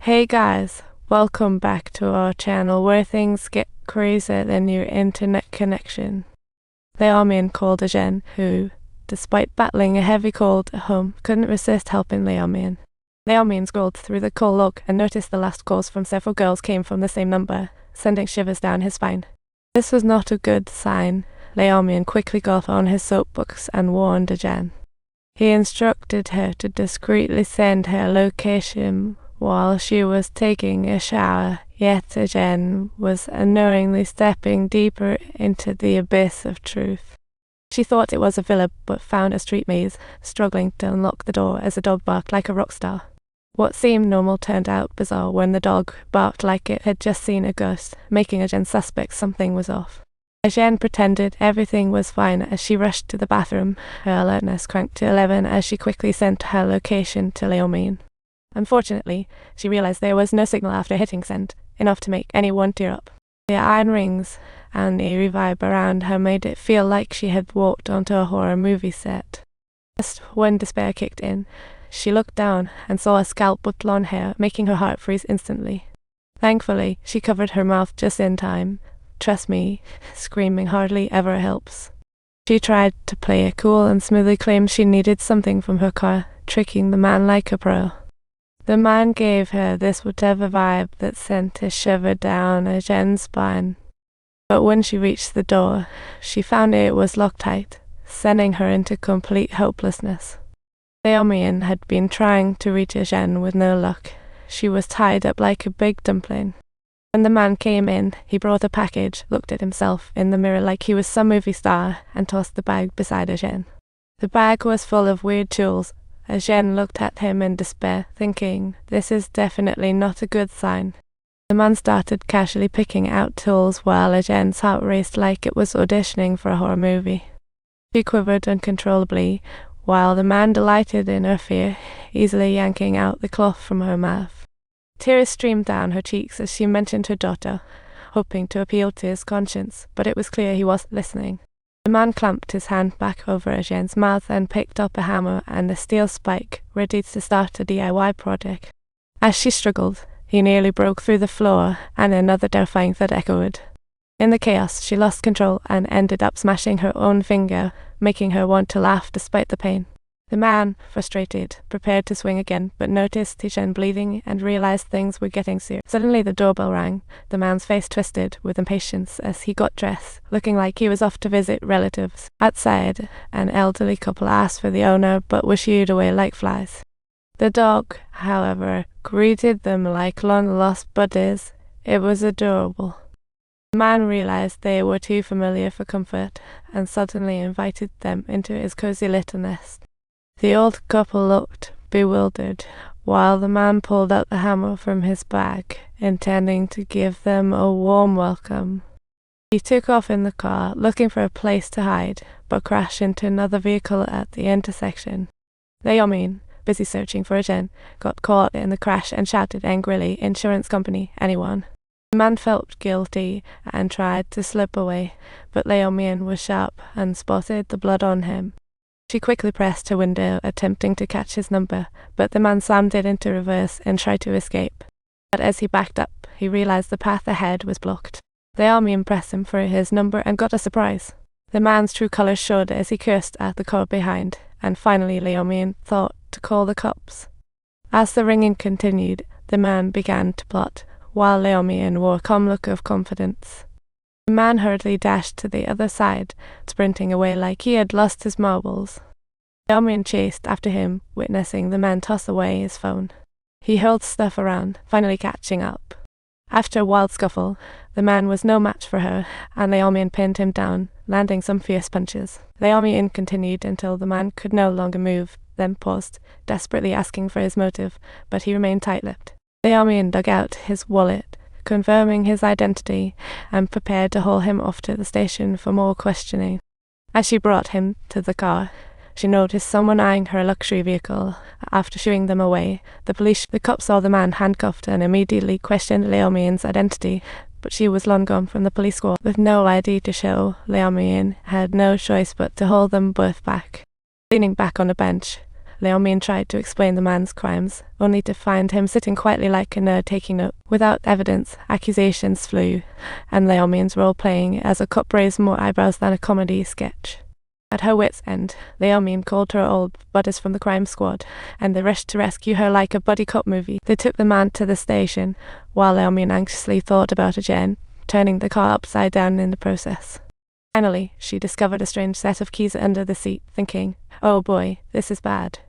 Hey guys, welcome back to our channel where things get crazier than your internet connection. The Armin called Azhen, who, despite battling a heavy cold at home, couldn't resist helping Leomin. Leomin scrolled through the call log and noticed the last calls from several girls came from the same number, sending shivers down his spine. This was not a good sign. Leomin quickly got on his soapbox and warned Azhen. He instructed her to discreetly send her location while she was taking a shower, yet Azhen was unknowingly stepping deeper into the abyss of truth. She thought it was a villa, but found a street maze, struggling to unlock the door as a dog barked like a rock star. What seemed normal turned out bizarre when the dog barked like it had just seen a ghost, making Azhen suspect something was off. Azhen pretended everything was fine as she rushed to the bathroom, her alertness cranked to 11 as she quickly sent her location to Leomin. Unfortunately, she realized there was no signal after hitting send, enough to make anyone tear up. The iron rings and the eerie vibe around her made it feel like she had walked onto a horror movie set. Just when despair kicked in, she looked down and saw a scalp with blonde hair, making her heart freeze instantly. Thankfully, she covered her mouth just in time. Trust me, screaming hardly ever helps. She tried to play it cool and smoothly claimed she needed something from her car, tricking the man like a pro. The man gave her this whatever vibe that sent a shiver down Azhen's spine. But when she reached the door, she found it was locked tight, sending her into complete hopelessness. Leomin had been trying to reach Azhen with no luck. She was tied up like a big dumpling. When the man came in, he brought a package, looked at himself in the mirror like he was some movie star, and tossed the bag beside Azhen. The bag was full of weird tools. Azhen looked at him in despair, thinking, this is definitely not a good sign. The man started casually picking out tools while Azhen's heart raced like it was auditioning for a horror movie. She quivered uncontrollably, while the man delighted in her fear, easily yanking out the cloth from her mouth. Tears streamed down her cheeks as she mentioned her daughter, hoping to appeal to his conscience, but it was clear he wasn't listening. The man clamped his hand back over Azhen's mouth and picked up a hammer and a steel spike, ready to start a DIY project. As she struggled, he nearly broke through the floor, and another terrifying thud echoed. In the chaos, she lost control and ended up smashing her own finger, making her want to laugh despite the pain. The man, frustrated, prepared to swing again, but noticed Azhen bleeding and realized things were getting serious. Suddenly the doorbell rang. The man's face twisted with impatience as he got dressed, looking like he was off to visit relatives. Outside, an elderly couple asked for the owner, but were shooed away like flies. The dog, however, greeted them like long-lost buddies. It was adorable. The man realized they were too familiar for comfort, and suddenly invited them into his cozy little nest. The old couple looked bewildered, while the man pulled out the hammer from his bag, intending to give them a warm welcome. He took off in the car, looking for a place to hide, but crashed into another vehicle at the intersection. Leomin, busy searching for Azhen, got caught in the crash and shouted angrily, "Insurance company, anyone?" The man felt guilty and tried to slip away, but Leomin was sharp and spotted the blood on him. She quickly pressed her window, attempting to catch his number, but the man slammed it into reverse and tried to escape. But as he backed up, he realized the path ahead was blocked. Leomin pressed him for his number and got a surprise. The man's true colors showed as he cursed at the car behind, and finally Leomin thought to call the cops. As the ringing continued, the man began to plot, while Leomin wore a calm look of confidence. The man hurriedly dashed to the other side, sprinting away like he had lost his marbles. Leomin chased after him, witnessing the man toss away his phone. He hurled stuff around, finally catching up. After a wild scuffle, the man was no match for her, and Leomin pinned him down, landing some fierce punches. Leomin continued until the man could no longer move, then paused, desperately asking for his motive, but he remained tight-lipped. Leomin dug out his wallet, confirming his identity, and prepared to haul him off to the station for more questioning. As she brought him to the car, she noticed someone eyeing her luxury vehicle. After shooing them away, the cops saw the man handcuffed and immediately questioned Leomin's identity, but she was long gone from the police squad. With no ID to show, Leomin had no choice but to hold them both back. Leaning back on a bench, Liao tried to explain the man's crimes, only to find him sitting quietly like a nerd taking note. Without evidence, accusations flew, and Liao role-playing as a cop raised more eyebrows than a comedy sketch. At her wit's end, Liao called her old buddies from the crime squad, and they rushed to rescue her like a buddy cop movie. They took the man to the station, while Liao anxiously thought about Azhen, turning the car upside down in the process. Finally, she discovered a strange set of keys under the seat, thinking, "Oh boy, this is bad."